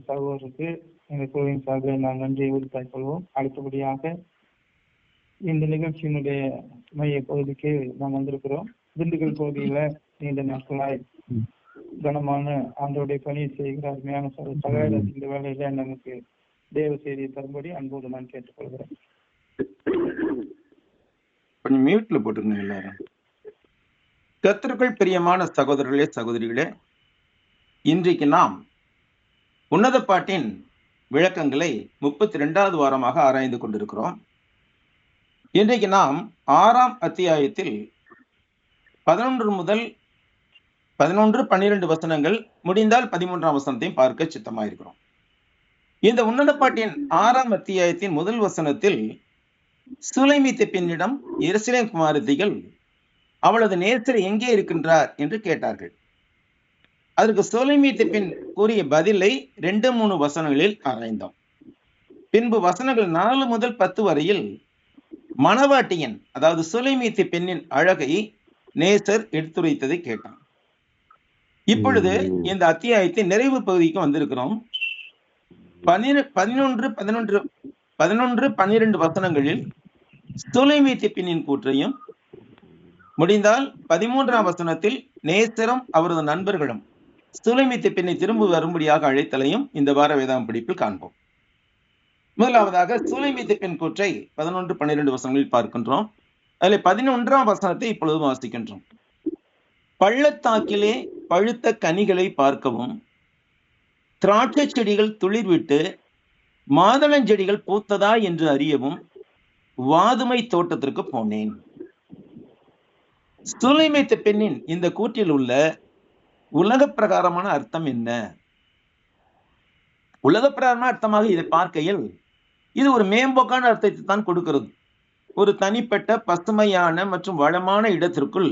சகோதரருக்கு இந்த குழுவின் சார்பில் நாம் நன்றியை உறுதிப்படுத்திக் கொள்வோம். அடுத்தபடியாக இந்த நிகழ்ச்சியினுடைய மைய பகுதிக்கு நாம் வந்திருக்கிறோம். திண்டுக்கல் பகுதியில நீண்ட நாட்களாய் கனமான ஆண்டோடைய பணியை செய்கிற அருமையான சகாய இந்த வேலையில நமக்கு தேவ செய்தியை தரும்படி அன்போடு நான் கேட்டுக்கொள்கிறேன். கொஞ்சம் மியூட்ல போட்டுருங்க எல்லாரும். கர்த்தருக்குள் பிரியமான சகோதரர்களே சகோதரிகளே, இன்றைக்கு நாம் உன்னத பாட்டின் விளக்கங்களை 32வது வாரமாக ஆராய்ந்து கொண்டிருக்கிறோம். இன்றைக்கு நாம் 6ஆம் அத்தியாயத்தில் 11 முதல் 12 வசனங்கள், முடிந்தால் 13ஆம் வசனத்தையும் பார்க்க சித்தமாயிருக்கிறோம். இந்த உன்னத பாட்டின் 6ஆம் அத்தியாயத்தின் முதல் வசனத்தில் சுலைமீத்து பெண்ணிடம் எருசலேம் குமாரத்திகள் அவளது நேசர் எங்கே இருக்கின்றார் என்று கேட்டார்கள். அதற்கு சுலைமீத்து பெண் கூறிய பதிலை 2-3 வசனங்களில் ஆராய்ந்தோம். பின்பு வசனங்கள் 4 முதல் 10 வரையில் மணவாட்டியன், அதாவது சுலைமீத்து பெண்ணின் அழகை நேசர் எடுத்துரைத்ததை கேட்டான். இப்பொழுது இந்த அத்தியாயத்தின் நிறைவு பகுதிக்கு வந்திருக்கிறோம். 11-12 வசனங்களில் சுலைமீத்து பெண்ணின் கூற்றையும், முடிந்தால் 13ஆம் வசனத்தில் நேசரும் அவரது நண்பர்களும் சுலைமீத்து பெண்ணை திரும்ப வரும்படியாக அழைத்தலையும் இந்த வார வேதாகம் படிப்பில் காண்போம். முதலாவதாக சுலைமீத்து பெண் கூற்றை 11-12 வசனங்களில் பார்க்கின்றோம். அதில் 11ஆம் வசனத்தை இப்பொழுது வாசிக்கின்றோம். பள்ளத்தாக்கிலே பழுத்த கனிகளை பார்க்கவும், திராட்சை செடிகள் துளிர்விட்டு மாதளஞ்செடிகள் பூத்ததா என்று அறியவும் வாதுமை தோட்டத்திற்கு போனேன். சுலைமீத்து பெண்ணின் இந்த கூற்றில் உள்ள உலக பிரகாரமான அர்த்தம் என்ன? உலக பிரகாரமான அர்த்தமாக இதை பார்க்கையில் இது ஒரு மேம்போக்கான அர்த்தத்தை தான் கொடுக்கிறது. ஒரு தனிப்பட்ட பசுமையான மற்றும் வளமான இடத்திற்குள்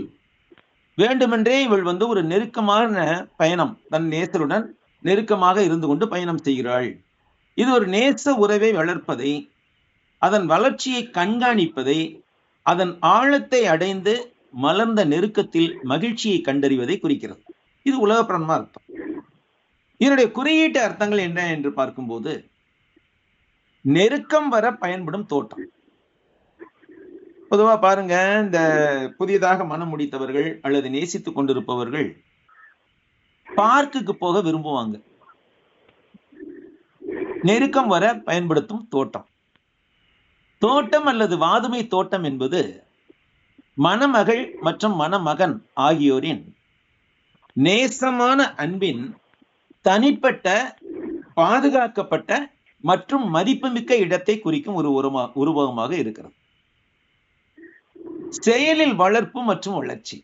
வேண்டுமென்றே இவள் ஒரு நெருக்கமான பயணம், தன் நேசருடன் நெருக்கமாக இருந்து கொண்டு பயணம் செய்கிறாள். இது ஒரு நேச உறவை வளர்ப்பதை, அதன் வளர்ச்சியை கண்காணிப்பதை, அதன் ஆழத்தை அடைந்து மலர்ந்த நெருக்கத்தில் மகிழ்ச்சியை கண்டறிவதை குறிக்கிறது. இது உலகப்பிரமா அர்த்தம். இதனுடைய குறியீட்டு அர்த்தங்கள் என்ன என்று பார்க்கும்போது, நெருக்கம் வர பயன்படும் தோட்டம். பொதுவா பாருங்க, இந்த புதியதாக மனம் முடித்தவர்கள் அல்லது நேசித்துக் கொண்டிருப்பவர்கள் பார்க்குக்கு போக விரும்புவாங்க. நெருக்கம் வர பயன்படுத்தும் தோட்டம். தோட்டம் அல்லது வாதுமை தோட்டம் என்பது மணமகள் மற்றும் மணமகன் ஆகியோரின் நேசமான அன்பின் தனிப்பட்ட, பாதுகாக்கப்பட்ட மற்றும் மதிப்புமிக்க இடத்தை குறிக்கும் ஒரு உருவகமாக இருக்கிறது. செயலில் வளர்ப்பு மற்றும் வளர்ச்சி.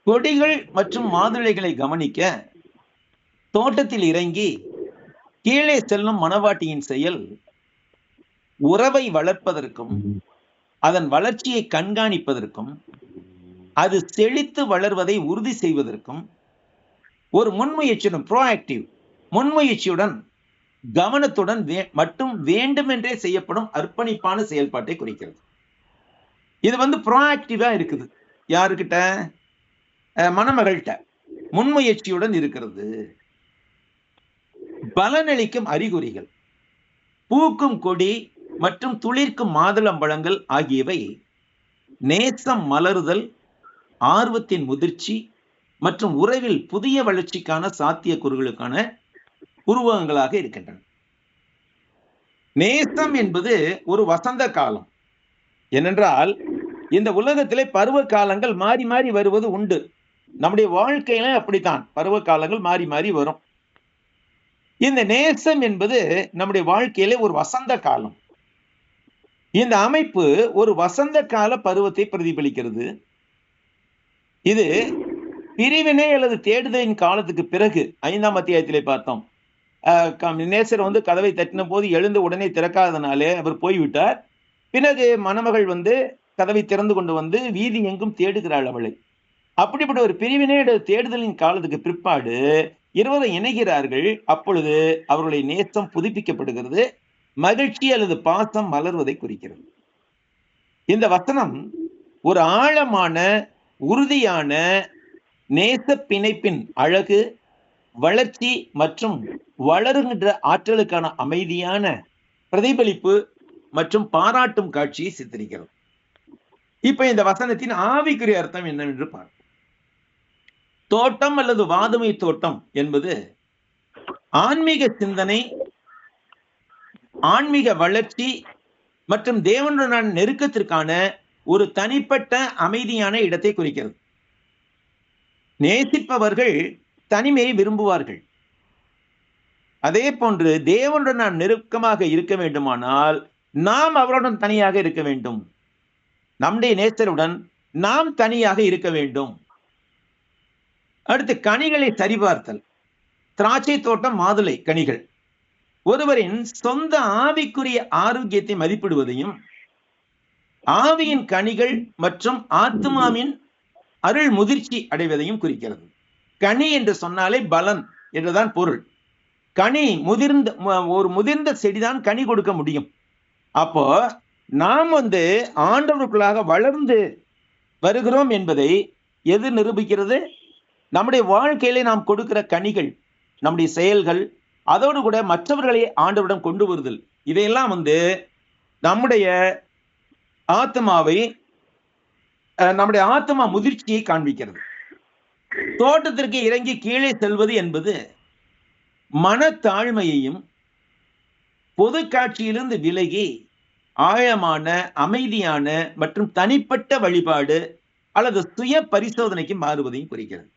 கொடிகள் மற்றும் மாதுளைகளை கவனிக்க தோட்டத்தில் இறங்கி கீழே செல்லும் மணவாட்டியின் செயல் உறவை வளர்ப்பதற்கும் அதன் வளர்ச்சியை கண்காணிப்பதற்கும் அது செழித்து வளர்வதை உறுதி செய்வதற்கும் ஒரு முன்முயற்சியுடன், ப்ரோஆக்டிவ் முன்முயற்சியுடன், கவனத்துடன் மட்டும் வேண்டுமென்றே செய்யப்படும் அர்ப்பணிப்பான செயல்பாட்டை குறிக்கிறது. இது ப்ரோஆக்டிவா இருக்குது. யாருக்கிட்ட? மணமகள்கிட்ட முன்முயற்சியுடன் இருக்கிறது. பலனளிக்கும் அறிகுறிகள். பூக்கும் கொடி மற்றும் துளிர்க்கும் மாதுளம்பழங்கள் ஆகியவை நேசம் மலருதல், ஆர்வத்தின் முதிர்ச்சி மற்றும் உறவில் புதிய வளர்ச்சிக்கான சாத்தியக்கூறுகளுக்கான உருவகங்களாக இருக்கின்றன. நேசம் என்பது ஒரு வசந்த காலம். ஏனென்றால் இந்த உலகத்திலே பருவ காலங்கள் மாறி மாறி வருவது உண்டு. நம்முடைய வாழ்க்கையில அப்படித்தான் பருவ காலங்கள் மாறி மாறி வரும். இந்த நேசம் என்பது நம்முடைய வாழ்க்கையிலே ஒரு வசந்த காலம். இந்த அமைப்பு ஒரு வசந்த கால பருவத்தை பிரதிபலிக்கிறது. இது பிரிவினை அல்லது தேடுதலின் காலத்துக்கு பிறகு 5ஆம் அத்தியாயத்திலே பார்த்தோம். நேசர் கதவை தட்டின போது எழுந்து உடனே திறக்காதனாலே அவர் போய்விட்டார். பிறகு மணமகள் கதவை திறந்து கொண்டு வீதி எங்கும் தேடுகிறாள் அவளை. அப்படிப்பட்ட ஒரு பிரிவினை தேடுதலின் காலத்துக்கு பிற்பாடு இருவரும் இணைகிறார்கள். அப்பொழுது அவர்களுடைய நேசம் புதுப்பிக்கப்படுகிறது. மகிழ்ச்சி அல்லது பாசம் மலர்வதை குறிக்கிறது. இந்த வசனம் ஒரு ஆழமான, உறுதியான நேச பிணைப்பின் அழகு, வளர்ச்சி மற்றும் வளருகின்ற ஆற்றலுக்கான அமைதியான பிரதிபலிப்பு மற்றும் பாராட்டும் காட்சியை சித்தரிக்கிறது. இப்ப இந்த வசனத்தின் ஆவிக்குரிய அர்த்தம் என்னவென்று பார்ப்போம். தோட்டம் அல்லது வாதுமை தோட்டம் என்பது ஆன்மீக சிந்தனை, ஆன்மீக வளர்ச்சி மற்றும் தேவனுடனான நெருக்கத்திற்கான ஒரு தனிப்பட்ட அமைதியான இடத்தை குறிக்கிறது. நேசிப்பவர்கள் தனிமையை விரும்புவார்கள். அதே போன்று தேவனுடன் நாம் நெருக்கமாக இருக்க வேண்டுமானால் நாம் அவருடன் தனியாக இருக்க வேண்டும். நம்முடைய நேசருடன் நாம் தனியாக இருக்க வேண்டும். அடுத்து கனிகளை சரிபார்த்தல். திராட்சை தோட்டம், மாதுளை கனிகள் ஒருவரின் சொந்த ஆவிக்குரிய ஆரோக்கியத்தை மதிப்பிடுவதையும், ஆவியின் கனிகள் மற்றும் ஆத்மாவின் அருள் முதிர்ச்சி அடைவதையும் குறிக்கிறது. கனி என்று சொன்னாலே பலன் என்றுதான் பொருள். கனி ஒரு முதிர்ந்த செடிதான் கனி கொடுக்க முடியும். அப்போ நாம் ஆண்டவருக்குள்ளாக வளர்ந்து வருகிறோம் என்பதை எது நிரூபிக்கிறது? நம்முடைய வாழ்க்கையிலே நாம் கொடுக்கிற கனிகள், நம்முடைய செயல்கள், அதோடு கூட மற்றவர்களை ஆண்டவரிடம் கொண்டு வருதல், இதையெல்லாம் நம்முடைய ஆத்மாவை, நம்முடைய ஆத்மா முதிர்ச்சியை காண்பிக்கிறது. தோட்டத்திற்கு இறங்கி கீழே செல்வது என்பது மனத்தாழ்மையையும் பொது காட்சியிலிருந்து விலகி ஆழமான, அமைதியான மற்றும் தனிப்பட்ட வழிபாடு அல்லது சுய பரிசோதனைக்கு மாறுவதையும் குறிக்கிறது.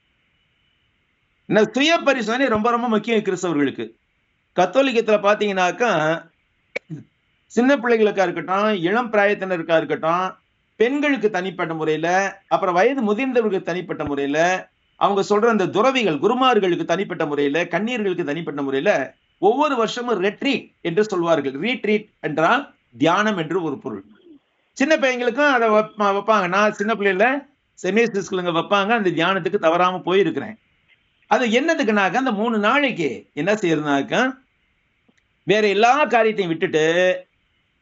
இந்த சுய பரிசோதனை ரொம்ப ரொம்ப முக்கியம் கிறிஸ்தவர்களுக்கு. கத்தோலிக்கத்துல பாத்தீங்கன்னாக்கா சின்ன பிள்ளைகளுக்கா இருக்கட்டும், இளம் பிராயத்தினருக்கா இருக்கட்டும், பெண்களுக்கு தனிப்பட்ட முறையில, அப்புறம் வயது முதிர்ந்தவர்களுக்கு தனிப்பட்ட முறையில, அவங்க சொல்ற அந்த துறவிகள், குருமார்களுக்கு தனிப்பட்ட முறையில, கண்ணீர்களுக்கு தனிப்பட்ட முறையில ஒவ்வொரு வருஷமும் ரெட்ரீட் என்று சொல்வார்கள். ரீட்ரீட் என்றால் தியானம் என்று ஒரு பொருள். சின்ன பையங்களுக்கும் அதை வைப்பாங்க. நான் சின்ன பிள்ளைல செமிஸ்டர் ஸ்கூலுங்க வைப்பாங்க. அந்த தியானத்துக்கு தவறாம போயிருக்கிறேன். அது என்னதுக்குனாக்க அந்த 3 நாளைக்கு என்ன செய்யறதுனாக்க வேற எல்லா காரியத்தையும் விட்டுட்டு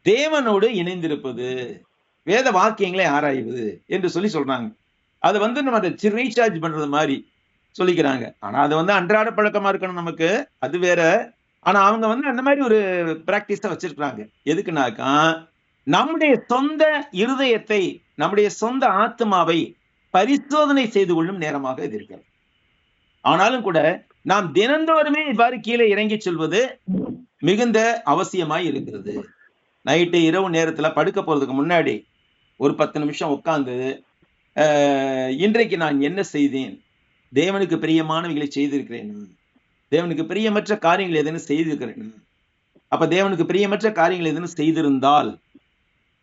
தேவனோடு இணைந்திருப்பது, வேத வாக்கியங்களை ஆராய்வது என்று சொல்றாங்க. அது நம்ம அதை ரீசார்ஜ் பண்றது மாதிரி சொல்லிக்கிறாங்க. ஆனா அது அன்றாட பழக்கமா இருக்கணும் நமக்கு, அது வேற. ஆனா அவங்க அந்த மாதிரி ஒரு பிராக்டிஸ வச்சிருக்கிறாங்க. எதுக்குனாக்கா நம்முடைய சொந்த இருதயத்தை, நம்முடைய சொந்த ஆத்மாவை பரிசோதனை செய்து கொள்ளும் நேரமாக இது இருக்கிறது. ஆனாலும் கூட நாம் தினந்தோறுமே இவ்வாறு கீழே இறங்கி செல்வது மிகுந்த அவசியமாய் இருக்கிறது. நைட்டு இரவு நேரத்துல படுக்க போறதுக்கு முன்னாடி ஒரு 10 நிமிஷம் உட்கார்ந்து இன்றைக்கு நான் என்ன செய்தேன், தேவனுக்கு பிரியமானவைகளை செய்திருக்கிறேன், தேவனுக்கு பிரியமற்ற காரியங்கள் எதுன்னு செய்திருக்கிறேன், அப்ப தேவனுக்கு பிரியமற்ற காரியங்கள் எதுன்னு செய்திருந்தால்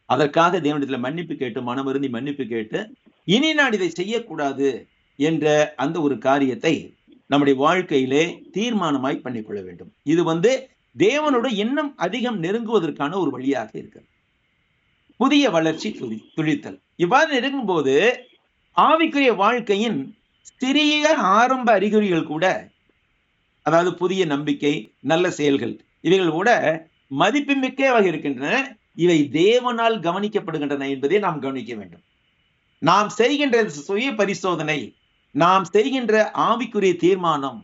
அதற்காக தேவனிடத்துல மன்னிப்பு கேட்டு, மனமருந்தி மன்னிப்பு கேட்டு, இனி நான் இதை செய்யக்கூடாது என்ற அந்த ஒரு காரியத்தை நம்முடைய வாழ்க்கையிலே தீர்மானமாய் பண்ணிக்கொள்ள வேண்டும். இது தேவனோட இன்னும் அதிகம் நெருங்குவதற்கான ஒரு வழியாக இருக்கிறது. புதிய வளர்ச்சி துளித்தல். இவ்வாறு நெருங்கும் போது ஆவிக்குரிய வாழ்க்கையின் சிறிய ஆரம்ப அறிகுறிகள் கூட, அதாவது புதிய நம்பிக்கை, நல்ல செயல்கள், இவைகள் கூட மதிப்புமிக்கவாக இருக்கின்றன. இவை தேவனால் கவனிக்கப்படுகின்றன என்பதை நாம் கவனிக்க வேண்டும். நாம் செய்கின்ற சுய பரிசோதனை, நாம் செய்கின்ற ஆவிக்குரிய தீர்மானம்,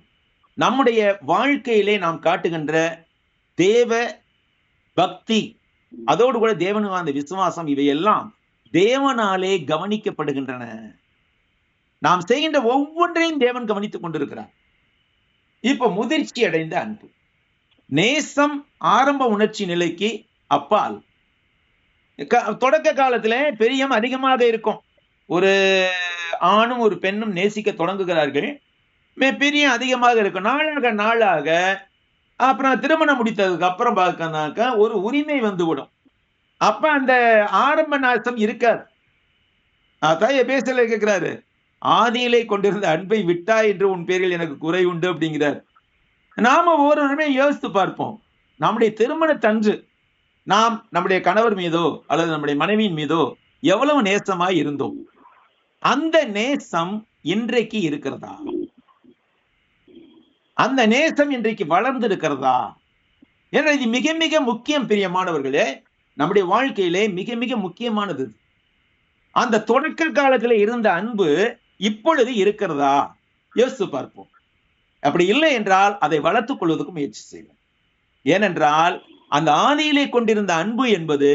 நம்முடைய வாழ்க்கையிலே நாம் காட்டுகின்ற தேவ பக்தி, அதோடு கூட தேவனுக்கு அந்த விசுவாசம், இவையெல்லாம் தேவனாலே கவனிக்கப்படுகின்றன. நாம் செய்கின்ற ஒவ்வொன்றையும் தேவன் கவனித்துக் கொண்டிருக்கிறார். இப்ப முதிர்ச்சி அடைந்த அன்பு, நேசம் ஆரம்ப உணர்ச்சி நிலைக்கு அப்பால். தொடக்க காலத்துல பிரியம் அதிகமாக இருக்கும். ஒரு ஆணும் ஒரு பெண்ணும் நேசிக்க தொடங்குகிறார்கள், பிரியம் அதிகமாக இருக்கும். நாளாக நாளாக அப்புறம் திருமணம் முடித்ததுக்கு அப்புறம் பார்க்கனாக்க ஒரு உரிமை வந்துவிடும். அப்ப அந்த ஆரம்ப நாசம் இருக்காது. அதான் எபேசியர்ல கேட்கிறாரு, ஆதியிலே கொண்டிருந்த அன்பை விட்டா என்று உன் பேரில் எனக்கு குறை உண்டு அப்படிங்கிறார். நாம ஒவ்வொருவருமே யோசித்து பார்ப்போம். நம்முடைய திருமணத்தன்று நாம் நம்முடைய கணவர் மீதோ அல்லது நம்முடைய மனைவியின் மீதோ எவ்வளவு நேசமாய் இருந்தோம். அந்த நேசம் இன்றைக்கு இருக்கிறதா? அந்த நேசம் இன்றைக்கு வளர்ந்து இருக்கிறதா? ஏன்னா இது மிக மிக முக்கியம் பிரியமானவர்களே. நம்முடைய வாழ்க்கையிலே மிக மிக முக்கியமானது. அந்த தொடக்க காலத்துல இருந்த அன்பு இப்பொழுது இருக்கிறதா? யோசித்து பார்ப்போம். அப்படி இல்லை என்றால் அதை வளர்த்துக் கொள்வதற்கு முயற்சி செய்வோம். ஏனென்றால் அந்த ஆதியிலே கொண்டிருந்த அன்பு என்பது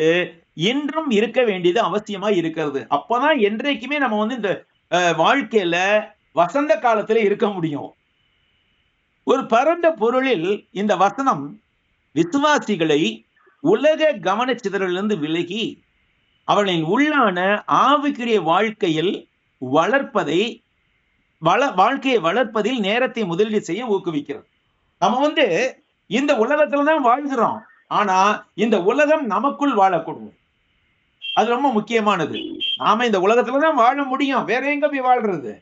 இன்றும் இருக்க வேண்டியது அவசியமா இருக்கிறது. அப்பதான் என்றைக்குமே நம்ம இந்த வாழ்க்கையில வசந்த காலத்துல இருக்க முடியும். ஒரு பரந்த பொருளில் இந்த வசனம் விசுவாசிகளை உலக கவனச்சிதறலிருந்து விலகி அவர்களின் உள்ளான ஆவிக்குரிய வாழ்க்கையை வளர்ப்பதில் நேரத்தை முதலீடு செய்ய ஊக்குவிக்கிறது. நம்ம இந்த உலகத்துலதான் வாழ்கிறோம். ஆனா இந்த உலகம் நமக்குள் வாழக்கூடும். அது ரொம்ப முக்கியமானது. நாம இந்த உலகத்துலதான் வாழ முடியும். வேற எங்க போய் வாழ்றது?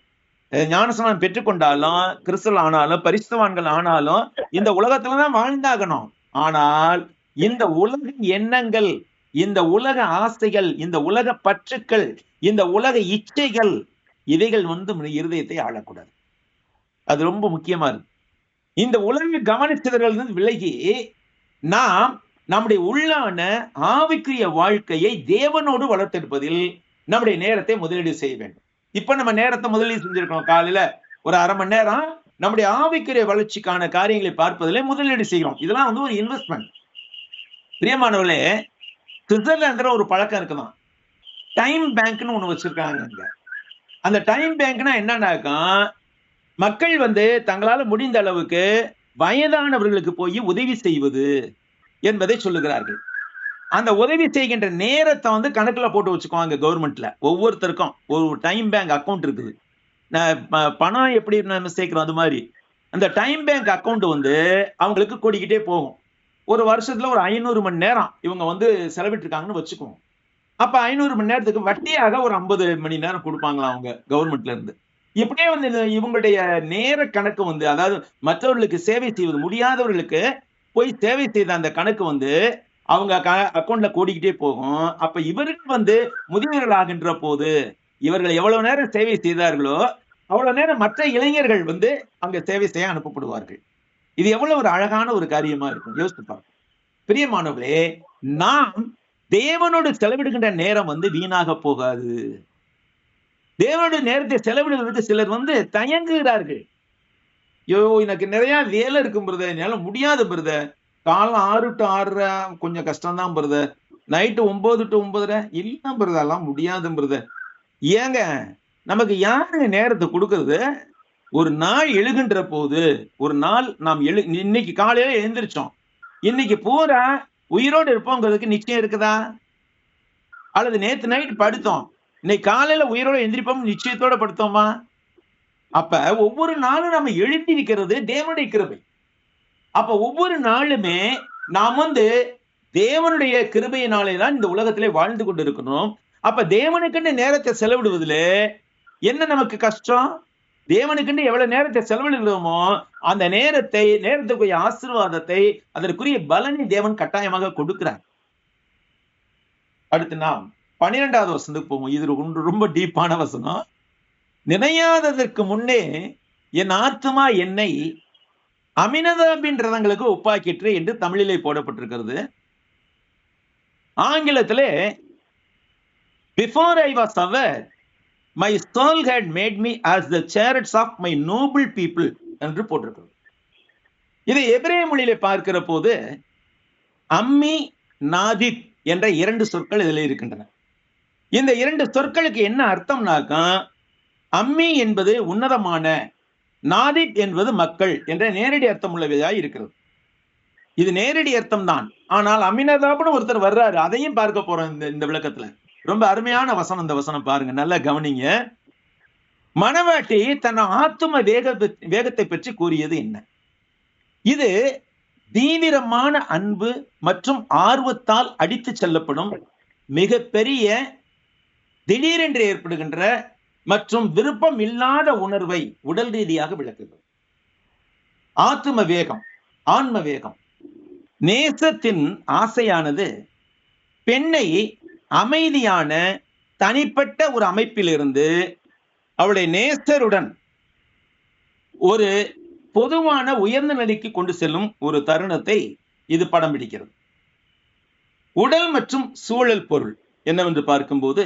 ஞானஸ்நானம் பெற்றுக்கொண்டாலும், கிறிஸ்தவ ஆனாலும், பரிசுத்தவான்கள் ஆனாலும் இந்த உலகத்துலதான் வாழ்ந்தாகணும். ஆனால் இந்த உலக எண்ணங்கள், இந்த உலக ஆசைகள், இந்த உலக பற்றுக்கள், இந்த உலக இச்சைகள், இவைகள் இருதயத்தை ஆளக்கூடாது. அது ரொம்ப முக்கியமா இருக்கு. இந்த உலக கவனிச்சவர்கள் விலகி நாம் நம்முடைய உள்ளான ஆவிக்குரிய வாழ்க்கையை தேவனோடு வளர்த்தெடுப்பதில் நம்முடைய நேரத்தை முதலீடு செய்ய வேண்டும். இப்ப நம்ம நேரத்தை முதலீடு செஞ்சிருக்கோம். காலையில ஒரு அரை மணி நேரம் நம்முடைய ஆவிக்குரிய வளர்ச்சிக்கான காரியங்களை பார்ப்பதிலே முதலீடு செய்கிறோம். இதெல்லாம் ஒரு இன்வெஸ்ட்மெண்ட். பிரியமானவர்களே, சுவிட்சர்லாந்துல ஒரு பழக்கம் இருக்குதான், டைம் பேங்க்னு ஒண்ணு வச்சிருக்காங்க. அந்த டைம் பேங்க்னா என்னன்னாக்கா, மக்கள் தங்களால முடிந்த அளவுக்கு வயதானவர்களுக்கு போய் உதவி செய்வது என்பதை சொல்லுகிறார்கள். அந்த உதவி செய்கின்ற நேரத்தை கணக்குல போட்டு வச்சுக்குவாங்க கவர்மெண்ட்ல. ஒவ்வொருத்தருக்கும் ஒரு டைம் பேங்க் அக்கௌண்ட் இருக்குது. பணம் எப்படி நம்ம சேர்க்கிறோம் அது மாதிரி அந்த டைம் பேங்க் அக்கௌண்ட் அவங்களுக்கு கூடிக்கிட்டே போகும். ஒரு வருஷத்துல ஒரு 500 மணி நேரம் இவங்க செலவிட்டு இருக்காங்கன்னு வச்சுக்குவோம். அப்ப 500 மணி நேரத்துக்கு வட்டியாக ஒரு 50 மணி நேரம் கொடுப்பாங்களா அவங்க கவர்மெண்ட்ல இருந்து. இப்படியே இவங்களுடைய நேர கணக்கு அதாவது மற்றவர்களுக்கு சேவை செய்வது, முடியாதவர்களுக்கு போய் சேவை செய்த அந்த கணக்கு அவங்க அக்கௌண்ட்ல கூடிக்கிட்டே போகும். அப்ப இவர்கள் முதியவர்கள் ஆகின்ற போது இவர்கள் எவ்வளவு நேரம் சேவை செய்தார்களோ அவ்வளவு நேரம் மற்ற இளைஞர்கள் அங்க சேவை செய்ய அனுப்பப்படுவார்கள். இது எவ்வளவு ஒரு அழகான ஒரு காரியமா இருக்கும், யோசித்து பாருங்க. பிரியமானவர்களே, நாம் தேவனோடு செலவிடுகின்ற நேரம் வீணாக போகாது. தேவனுடைய நேரத்தை செலவிடுவதற்கு சிலர் தயங்குகிறார்கள். ஐயோ, எனக்கு நிறைய வேலை இருக்கும் பிரதர், என்னால முடியாது பிரதர். காலம் 6 to 6 கொஞ்சம் கஷ்டம் தான் பிரதர். நைட்டு 9 to 9 இல்ல பிரதர், எல்லாம் முடியாது பிரதர். ஏங்க, நமக்கு யாருங்க நேரத்தை கொடுக்கறது? ஒரு நாள் எழுகின்ற போது, ஒரு நாள் நாம் இன்னைக்கு காலையில எழுந்திரிச்சோம், இன்னைக்கு பூரா உயிரோடு இருப்போங்கிறதுக்கு நிச்சயம் இருக்குதா? அல்லது நேத்து நைட் படுத்தோம், இன்னைக்கு காலையில உயிரோட எந்திரிப்போம் நிச்சயத்தோட படுத்தோமா? அப்ப ஒவ்வொரு நாளும் நம்ம எழுந்திருக்கிறது தேவனுடைய கிருபை. அப்ப ஒவ்வொரு நாளுமே நாம் தேவனுடைய கிருபையினாலே தான் இந்த உலகத்திலே வாழ்ந்து கொண்டு இருக்கணும். அப்ப தேவனுக்குன்னு நேரத்தை செலவிடுவதில் என்ன நமக்கு கஷ்டம்? தேவனுக்குன்னு எவ்வளவு நேரத்தை செலவிடுகிறோமோ அந்த நேரத்துக்குரிய ஆசீர்வாதத்தை, அதற்குரிய பலனை தேவன் கட்டாயமாக கொடுக்கிறார். அடுத்து நாம் 12வது வசனத்துக்கு போவோம். இது ரொம்ப டீப்பான வசனம். நினையாததற்கு முன்னே என் ஆத்துமா என்னை அமினதாபின் ரதங்களுக்கு ஒப்பாக்கிற்று என்று தமிழிலே போடப்பட்டிருக்கிறது. ஆங்கிலத்திலே before I was aware my soul had made me as the chariots of my noble people என்று போட்டிருக்கிறது. இதை எபிரேய மொழியிலே பார்க்கிற போது அம்மி நாதிப் என்ற 2 சொற்கள் இதில் இருக்கின்றன. இந்த 2 சொற்களுக்கு என்ன அர்த்தம்னாக்கா, அம்மி என்பது உன்னதமான, நாதிப் என்பது மக்கள் என்ற நேரடி அர்த்தம் உள்ளவையாய் இருக்கிறது. இது நேரடி அர்த்தம் தான். ஆனால் அமினதாப்னு ஒருத்தர் வர்றாரு, அதையும் பார்க்க போறோம் இந்த விளக்கத்துல. ரொம்ப அருமையான வசனம். இந்த வசனம் பாருங்க, நல்லா கவனிங்க. மணவாட்டி தன் ஆத்தும வேகத்தை பற்றி கூறியது என்ன? இது தீவிரமான அன்பு மற்றும் ஆர்வத்தால் அடித்து செல்லப்படும் மிகப்பெரிய திடீரென்று ஏற்படுகின்ற மற்றும் விருப்பம் இல்லாத உணர்வை உடல் ரீதியாக விளக்குகிறது. ஆத்தும வேகம், ஆன்ம வேகம். நேசத்தின் ஆசையானது பெண்ணை அமைதியான தனிப்பட்ட ஒரு அமைப்பிலிருந்து அவளுடைய நேசருடன் ஒரு பொதுவான உயர்ந்த நிலைக்கு கொண்டு செல்லும் ஒரு தருணத்தை இது படம் பிடிக்கிறது. உடல் மற்றும் சூழல் பொருள் என்னவென்று பார்க்கும்போது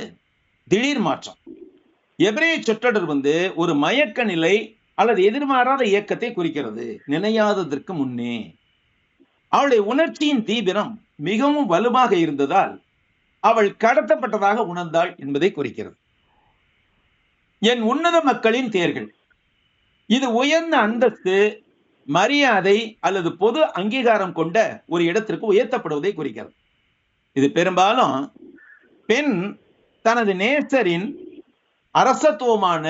திடீர் மாற்றம். எபிரேய சொற்றொடர் ஒரு மயக்க நிலை அல்லது எதிர்மாறாத இயக்கத்தை குறிக்கிறது. நினையாததற்கு முன்னே அவளுடைய உணர்ச்சியின் தீவிரம் மிகவும் வலுவாக இருந்ததால் அவள் கடத்தப்பட்டதாக உணர்ந்தாள் என்பதை குறிக்கிறது. என் உன்னத மக்களின் தேர்கள், இது உயர்ந்த அந்தஸ்து, மரியாதை அல்லது பொது அங்கீகாரம் கொண்ட ஒரு இடத்திற்கு உயர்த்தப்படுவதை குறிக்கிறது. இது பெரும்பாலும் பெண் தனது நேசரின் அரசத்துவமான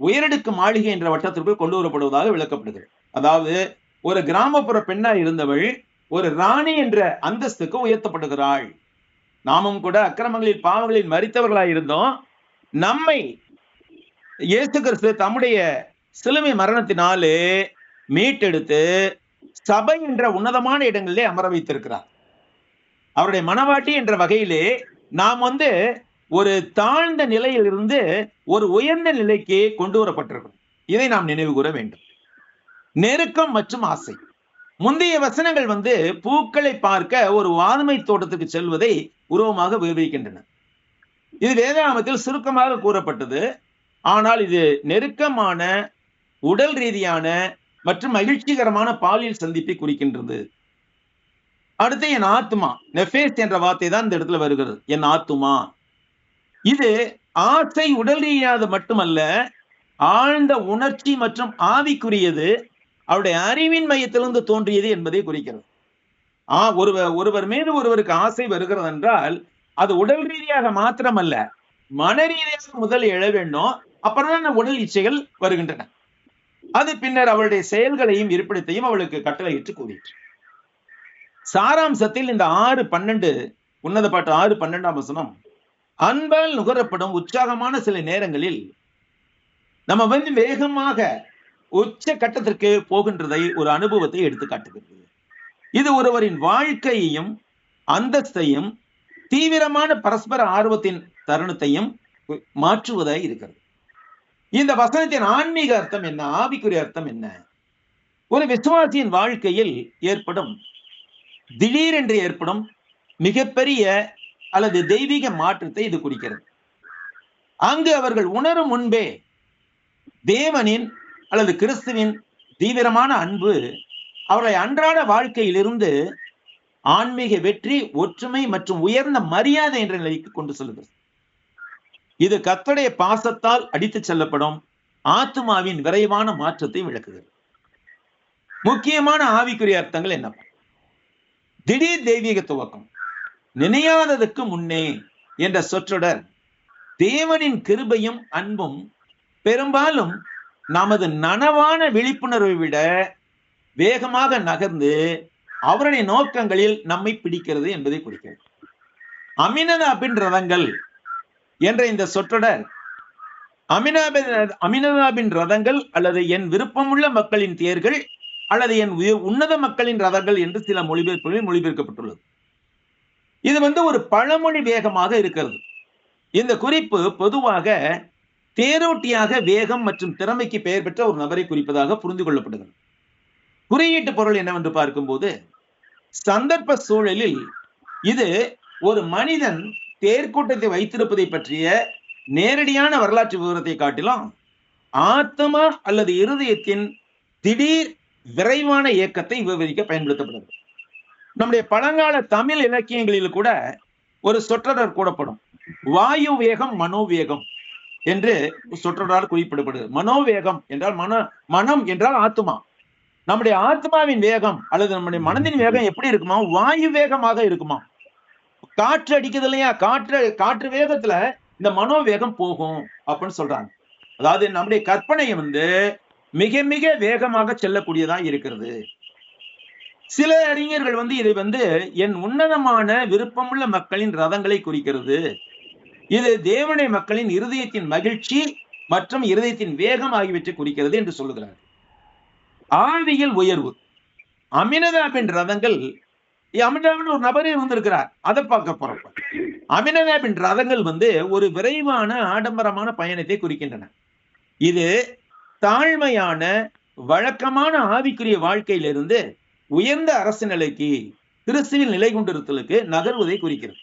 உயரடுக்கு மாளிகை என்ற வட்டத்திற்குள் கொண்டு வரப்படுவதாக விளக்கப்படுகிறது. அதாவது ஒரு கிராமப்புற பெண்ணா இருந்தவள் ஒரு ராணி என்ற அந்தஸ்துக்கு உயர்த்தப்படுகிறாள். நாமும் கூட அக்கிரமங்களில் பாவங்களில் மரித்தவர்களாய் இருந்தோம். நம்மை இயேசு கிறிஸ்து தம்முடைய சிலுவை மரணத்தினாலே மீட்டெடுத்து சபை என்ற உன்னதமான இடங்களிலே அமர வைத்திருக்கிறார். அவருடைய மனவாட்டி என்ற வகையிலே நாம் ஒரு தாழ்ந்த நிலையிலிருந்து ஒரு உயர்ந்த நிலைக்கு கொண்டு வரப்பட்டிருக்கிறோம். இதை நாம் நினைவு கூற வேண்டும். நெருக்கம் மற்றும் ஆசை. முந்தைய வசனங்கள் பூக்களை பார்க்க ஒரு வாதுமை தோட்டத்துக்கு செல்வதை உருவமாக விவரிக்கின்றன. இது வேதாகமத்தில் சுருக்கமாக கூறப்பட்டது. ஆனால் இது நெருக்கமான உடல் ரீதியான மற்றும் மகிழ்ச்சிகரமான பாலியல் சந்திப்பை குறிக்கின்றது. அடுத்து என் ஆத்துமா, நெஃபேஸ் என்ற வார்த்தை தான் இந்த இடத்துல வருகிறது. என் ஆத்துமா, இது ஆசை உடல் ரீதியானது மட்டுமல்ல, ஆழ்ந்த உணர்ச்சி மற்றும் ஆவிக்குரியது, அவருடைய அறிவின் மையத்திலிருந்து தோன்றியது என்பதை குறிக்கிறது. ஒருவர் மீது ஒருவருக்கு ஆசை வருகிறது என்றால் அது உடல் ரீதியாக மாத்திரமல்ல, மன ரீதியாக முதல் எழ வேண்டும். அப்புறம் தான் உடல் இச்சைகள் வருகின்றன. அது பின்னர் அவளுடைய செயல்களையும் இருப்பிடத்தையும் அவளுக்கு கட்டளையிட்டு கூறிற்று. சாராம்சத்தில் இந்த 6:12 உன்னத பாட்டு 6:12 வசனம் அன்பால் நுகரப்படும் உற்சாகமான சில நேரங்களில் நம்ம வேகமாக உச்ச கட்டத்திற்கு போகின்றதை ஒரு அனுபவத்தை எடுத்து காட்டுகிறது. இது ஒருவரின் வாழ்க்கையையும் அந்தஸ்தையும் தீவிரமான பரஸ்பர ஆர்வத்தின் தருணத்தையும் மாற்றுவதாய் இருக்கிறது. இந்த வசனத்தின் ஆன்மீக அர்த்தம் என்ன, ஆவிக்குரிய அர்த்தம் என்ன? ஒரு விசுவாசியின் வாழ்க்கையில் ஏற்படும் திடீரென்று ஏற்படும் மிகப்பெரிய அல்லது தெய்வீக மாற்றத்தை இது குறிக்கிறது. அங்கு அவர்கள் உணரும் முன்பே தேவனின் அல்லது கிறிஸ்துவின் தீவிரமான அன்பு அவர்களை அன்றாட வாழ்க்கையிலிருந்து ஆன்மீக வெற்றி, ஒற்றுமை மற்றும் உயர்ந்த மரியாதை என்ற நிலைக்கு கொண்டு செல்கிறது. இது கர்த்தருடைய பாசத்தால் அடித்து செல்லப்படும் ஆத்துமாவின் விரைவான மாற்றத்தை விளக்குகிறது. முக்கியமான ஆவிக்குரிய அர்த்தங்கள் என்ன? திடீர் தெய்வீக துவக்கம். நினையாததற்கு முன்னே என்ற சொற்றொடர் தேவனின் கிருபையும் அன்பும் பெரும்பாலும் நமது நனவான விழிப்புணர்வை விட வேகமாக நகர்ந்து அவருடைய நோக்கங்களில் நம்மை பிடிக்கிறது என்பதை குறிக்கிறது. அமினதாபின் ரதங்கள் என்ற இந்த சொற்றொடர் அமினதாபின் ரதங்கள் அல்லது என் விருப்பமுள்ள மக்களின் தேர்கள் அல்லது என் உன்னத மக்களின் ரதங்கள் என்று சில மொழிபெயர்ப்புகளில் மொழிபெயர்க்கப்பட்டுள்ளது. இது ஒரு பழமொழி வேகமாக இருக்கிறது. இந்த குறிப்பு பொதுவாக தேரோட்டியாக வேகம் மற்றும் திறமைக்கு பெயர் பெற்ற ஒரு நபரை குறிப்பதாக புரிந்து கொள்ளப்படுகிறது. குறியீட்டு பொருள் என்னவென்று பார்க்கும்போது, சந்தர்ப்ப சூழலில் இது ஒரு மனிதன் தேர்க்கூட்டத்தை வைத்திருப்பதை பற்றிய நேரடியான வரலாற்று விவரத்தை காட்டிலும் ஆத்மா அல்லது இருதயத்தின் திடீர் விரைவான இயக்கத்தை விவரிக்க பயன்படுத்தப்படுகிறது. நம்முடைய பழங்கால தமிழ் இலக்கியங்களில் கூட ஒரு சொற்றொடர் கூடப்படும். வாயு வேகம் மனோவேகம் என்று சொற்றொடரால் குறிப்பிடப்படுகிறது. மனோவேகம் என்றால் மனம் என்றால் ஆத்மா. நம்முடைய ஆத்மாவின் வேகம் அல்லது நம்முடைய மனதின் வேகம் எப்படி இருக்குமா? வாயு வேகமாக இருக்குமா? காற்று அடிக்குது இல்லையா, காற்று வேகத்துல இந்த மனோவேகம் போகும் அப்படின்னு சொல்றாங்க. அதாவது நம்முடைய கற்பனை மிக மிக வேகமாக செல்லக்கூடியதா இருக்கிறது. சில அறிஞர்கள் இதை என் உன்னதமான விருப்பமுள்ள மக்களின் ரதங்களை குறிக்கிறது. இது தேவனுடைய மக்களின் இருதயத்தின் மகிழ்ச்சி மற்றும் இருதயத்தின் வேகம் ஆகியவற்றை குறிக்கிறது என்று சொல்லுகிறார். ஆவியில் உயர்வு. அமினதாபின் ரதங்கள், அமினதாபின் ஒரு நபரே இருந்திருக்கிறார், அதை பார்க்க போறோம். அமினதாபின் ரதங்கள் ஒரு விரைவான ஆடம்பரமான பயணத்தை குறிக்கின்றன. இது தாழ்மையான வழக்கமான ஆவிக்குரிய வாழ்க்கையிலிருந்து உயர்ந்த அரசு நிலைக்கு, கிறிஸ்துவில் நிலை கொண்டிருத்தலுக்கு நகர்வதை குறிக்கிறது.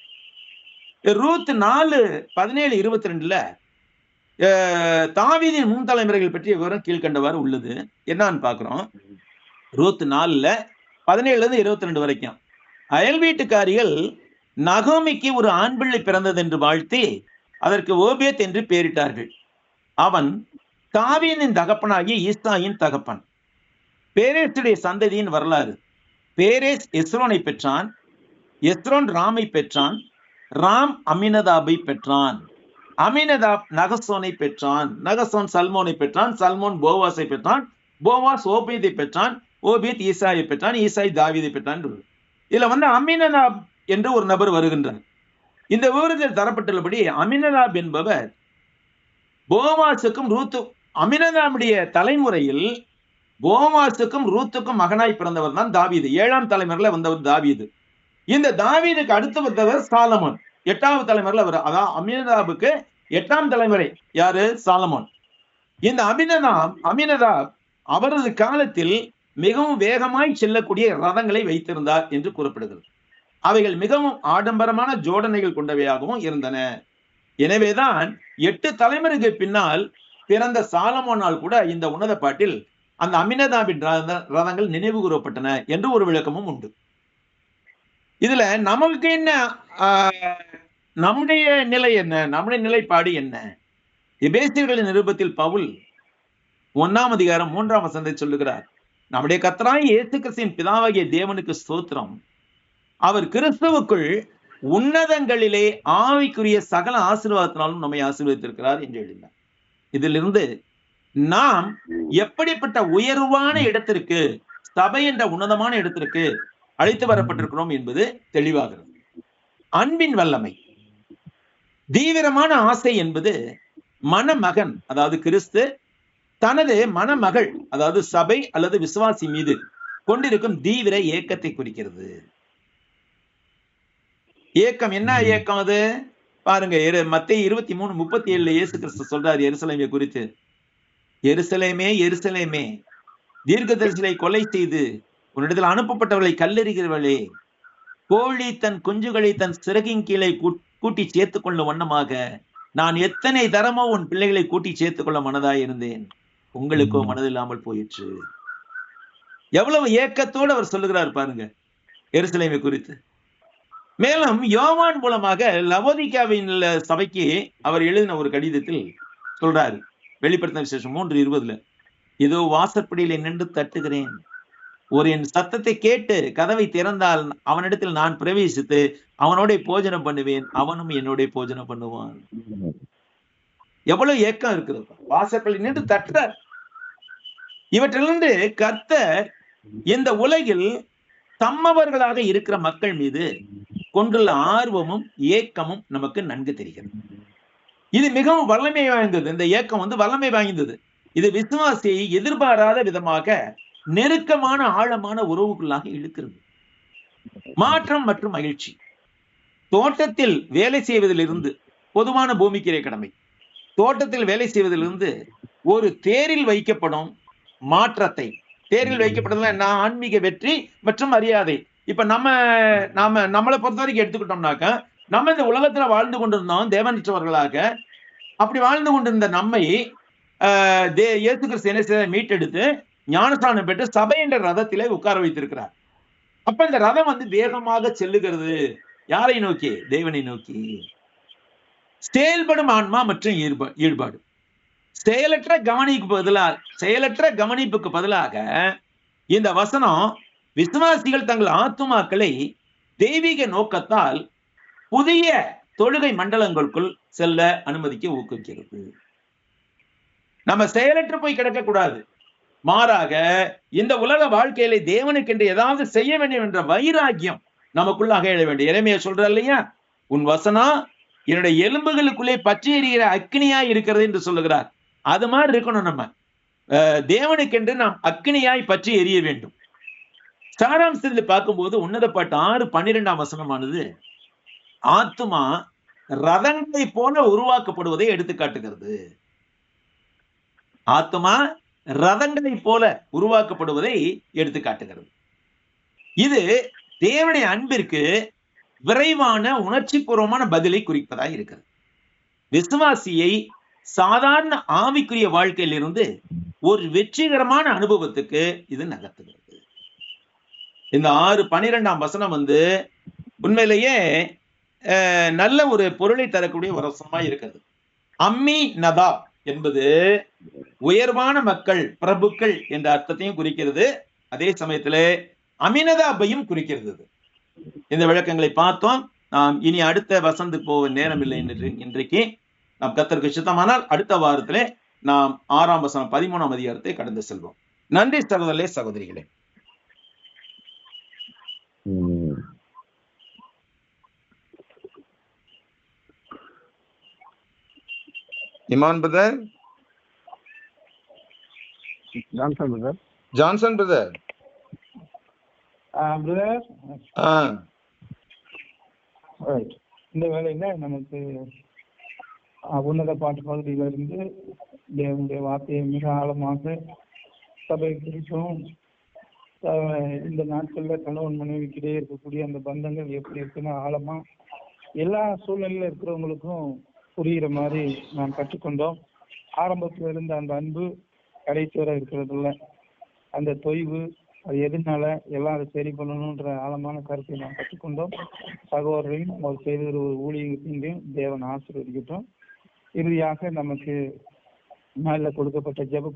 ரூத் 4:17-22 தாவீதின் முன் தலைமுறைகள் பற்றிய விவரம் கீழ்கண்டவாறு உள்ளது. என்னன்னு பாக்குறோம். ரூத் 4 17 22 வரைக்கும். அயல் வீட்டுக்காரிகள் நகோமிக்கு ஒரு ஆண் பிள்ளை பிறந்தது என்று வாழ்த்தி அதற்கு ஓபேத் என்று பெயரிட்டார்கள். அவன் தாவீதின் தகப்பனாகிய ஈசாயின் தகப்பன். பேரேசுடைய சந்ததியின் வரலாறு. பேரேஸ் எஸ்ரோனை பெற்றான். எஸ்ரோன் ராமை பெற்றான். ராம் அமினதாபை பெற்றான். அமினதாப் நகசோனை பெற்றான். நகசோன் சல்மோனை பெற்றான். சல்மோன் போவாஸை பெற்றான். போவாஸ் ஓபேதை பெற்றான். ஓபேத் ஈசாயை பெற்றான். ஈசாய் தாவீதை பெற்றான். இதுல அமினதாப் என்று ஒரு நபர் வருகின்றார். இந்த விவரத்தில் தரப்பட்டுள்ளபடி அமினதாப் என்பவர் போவாசுக்கும் அமினதாபுடைய தலைமுறையில் போவாசுக்கும் ரூத்துக்கும் மகனாய் பிறந்தவர் தான் தாவீது. 7ஆம் தலைமுறையில வந்தவர் தாவீது. இந்த தாவீதுக்கு அடுத்து வந்தவர் சாலமோன். 8வது தலைமுறையில் அவர். அதான் அமினதாபுக்கு 8ஆம் தலைமுறை யாரு? சாலமோன். இந்த அமினதாப் அவரது காலத்தில் மிகவும் வேகமாய் செல்லக்கூடிய ரதங்களை வைத்திருந்தார் என்று கூறப்படுகிறது. அவைகள் மிகவும் ஆடம்பரமான ஜோடனைகள் கொண்டவையாகவும் இருந்தன. எனவேதான் 8 தலைமுறைக்கு பின்னால் பிறந்த சாலமோனால் கூட இந்த உன்னத பாட்டில் அந்த அமினதாபின் ரதங்கள் நினைவு கூறப்பட்டன என்று ஒரு விளக்கமும் உண்டு. இதுல நமக்கு என்ன, நம்முடைய நிலை என்ன, நம்முடைய நிலைப்பாடு என்ன? எபேசியர்களின் நிருபத்தில் பவுல் 1ஆம் அதிகாரம் 3ஆம் வசனத்தை சொல்லுகிறார். நம்முடைய கர்த்தராகிய இயேசு கிறிஸ்துவின் பிதாவாகிய தேவனுக்கு ஸ்தோத்திரம். அவர் கிறிஸ்துவுக்குள் உன்னதங்களிலே ஆவிக்குரிய சகல ஆசீர்வாதத்தினாலும் நம்மை ஆசீர்வதித்திருக்கிறார் என்று எழுதினார். இதிலிருந்து நாம் எப்படிப்பட்ட உயர்வான இடத்திற்கு, சபை என்ற உன்னதமான இடத்திற்கு அழைத்து வரப்பட்டிருக்கிறோம் என்பது தெளிவாகிறது. அன்பின் வல்லமை, தீவிரமான ஆசை என்பது மணமகன், அதாவது கிறிஸ்து தனது மணமகள், அதாவது சபை அல்லது விசுவாசி மீது கொண்டிருக்கும் தீவிர ஏக்கத்தை குறிக்கிறது. ஏக்கம் என்ன ஏக்கம் அது? பாருங்க, மத்தேயு 23:37 இயேசு கிறிஸ்து சொல்றாரு எருசலேமை குறித்து. எருசலேமே எருசலேமே, தீர்க்கதரிசிகளை கொலை செய்து உன்னிடத்தில் அனுப்பப்பட்டவர்களை கல்லெறிகிறவர்களே, கோழி தன் குஞ்சுகளை தன் சிறகின் கீழே கூட்டி சேர்த்துக் கொள்ளும் வண்ணமாக நான் எத்தனை தரமோ உன் பிள்ளைகளை கூட்டி சேர்த்துக் கொள்ள மனதாய் இருந்தேன், உங்களுக்கோ மனதில்லாமல் போயிற்று. எவ்வளவு ஏக்கத்தோடு அவர் சொல்லுகிறார் பாருங்க எருசலேமை குறித்து. மேலும் யோவான் மூலமாக லவோதிகாவின் சபைக்கு அவர் எழுதின ஒரு கடிதத்தில் சொல்றாரு, வெளிப்படுத்தின விசேஷம் 3:20, இதோ வாசற்படியில நின்று தட்டுகிறேன், ஒரு என் சத்தத்தை கேட்டு கதவை திறந்தால் அவனிடத்தில் நான் பிரவேசித்து அவனோட போஜனம் பண்ணுவேன், அவனும் என்னோட போஜனம் பண்ணுவான். எவ்வளவு ஏக்கம் இருக்கிறது! வாசற்படியில் நின்று தட்டுறார். இவற்றிலிருந்து கர்த்தர் இந்த உலகில் தம்மவர்களாக இருக்கிற மக்கள் மீது கொண்டுள்ள ஆர்வமும் ஏக்கமும் நமக்கு நன்கு தெரிகிறது. இது மிகவும் வல்லமை வாய்ந்தது. இந்த ஏக்கம் வல்லமை வாய்ந்தது. இது விசுவாசியை எதிர்பாராத விதமாக நெருக்கமான ஆழமான உறவுக்குள்ளாக இழுக்கிறது. மாற்றம் மற்றும் மகிழ்ச்சி. தோட்டத்தில் வேலை செய்வதிலிருந்து, பொதுவான பூமிக்கிரை கடமை, தோட்டத்தில் வேலை செய்வதிலிருந்து ஒரு தேரில் வைக்கப்படும் மாற்றத்தை, தேரில் வைக்கப்படுறதுல என்ன? ஆன்மீக வெற்றி மற்றும் மரியாதை. இப்ப நம்மளை பொறுத்த வரைக்கும் எடுத்துக்கிட்டோம்னாக்க, நம்ம இந்த உலகத்துல வாழ்ந்து கொண்டிருந்தோம் தேவனற்றவர்களாக. அப்படி வாழ்ந்து கொண்டிருந்த நம்மை இயேசு கிறிஸ்து மீட்டெடுத்து ஞானஸ்நானம் பெற்று சபை என்ற ரதத்திலே உட்கார வைத்திருக்கிறார். அப்ப இந்த ரதம் வேகமாக செல்லுகிறது. யாரை நோக்கி? தேவனை நோக்கி. செயல்படும் ஆன்மா மற்றும் ஈடுபாடு. செயலற்ற கவனிப்புக்கு பதிலாக இந்த வசனம் விசுவாசிகள் தங்கள் ஆத்துமாக்களை தெய்வீக நோக்கத்தால் புதிய தொழுகை மண்டலங்களுக்குள் செல்ல அனுமதிக்க ஊக்குவிக்கிறது. நம்ம செயலற்று போய் கிடக்க கூடாது. மாறாக இந்த உலக வாழ்க்கையில தேவனுக்கென்று ஏதாவது செய்ய வேண்டும் என்ற வைராக்கியம் நமக்குள்ளாக எழ வேண்டும். எரேமியா சொல்ற இல்லையா, உன் வசனம் என்னுடைய எலும்புகளுக்குள்ளே பற்றி எரிகிற அக்னியா இருக்கிறது என்று சொல்லுகிறார். அது மாதிரி இருக்கணும். நம்ம தேவனுக்கென்று நாம் அக்னியாய் பற்றி எரிய வேண்டும். சாராம்சத்தில் பார்க்கும்போது உன்னத பாட்டு 6:12 வசனமானது ஆத்துமா ரதங்களை போல உருவாக்கப்படுவதை எடுத்து காட்டுகிறது. ஆத்துமா ரதங்களை போல உருவாக்கப்படுவதை எடுத்து காட்டுகிறது. இது தேவனுடைய அன்பிற்கு விரைவான உணர்ச்சி பூர்வமான பதிலை குறிப்பதாக இருக்கிறது. விசுவாசியை சாதாரண ஆவிக்குரிய வாழ்க்கையிலிருந்து ஒரு வெற்றிகரமான அனுபவத்துக்கு இது நகர்த்துகிறது. இந்த 6:12 வசனம் உண்மையிலேயே நல்ல ஒரு பொருளை தரக்கூடிய ஒரு வசனமா இருக்கிறது. அம்மி நதா என்பது உயர்வான மக்கள், பிரபுக்கள் என்ற அர்த்தத்தையும் குறிக்கிறது. அதே சமயத்துல அமினதாபையும் குறிக்கிறது. இந்த விளக்கங்களை பார்த்தோம். நாம் இனி அடுத்த வசனத்துக்கு போக நேரம் இல்லை இன்றைக்கு. நாம் கர்த்தருக்கு சித்தமானால் அடுத்த வாரத்திலே நாம் 6ஆம் வசனம் 13ஆம் அதிகாரத்தை கடந்து செல்வோம். நன்றி சகோதரர்களே, சகோதரிகளே. Imman brother, Johnson brother. இந்த வேலையில நமக்கு உன்னத பாட்டு பகுதியிலிருந்து தேவனுடைய வார்த்தையை மிக ஆழமாக சபை குறித்தும் இந்த நாட்கள்ல கணவன் மனைவிக்கிடையே இருக்கக்கூடிய அந்த பந்தங்கள் எப்படி இருக்குன்னு ஆழமா எல்லா சூழ்நிலையில இருக்கிறவங்களுக்கும் புரிகிற மாதிரி நாம் கற்றுக்கொண்டோம். ஆரம்பத்துல இருந்த அந்த அன்பு கடைசி வரை இருக்கிறதுல அந்த தொய்வு அது எதுனால எல்லாம் அதை சரி பண்ணணும்ன்ற ஆழமான கருத்தை நாம் கற்றுக்கொண்டோம். சகோதரையும் அவர் செய்த ஒரு ஊழியத்தையும் தேவன் ஆசீர்வதிக்கட்டும். இறுதியாக நமக்கு மேல கொடுக்கப்பட்ட ஜெப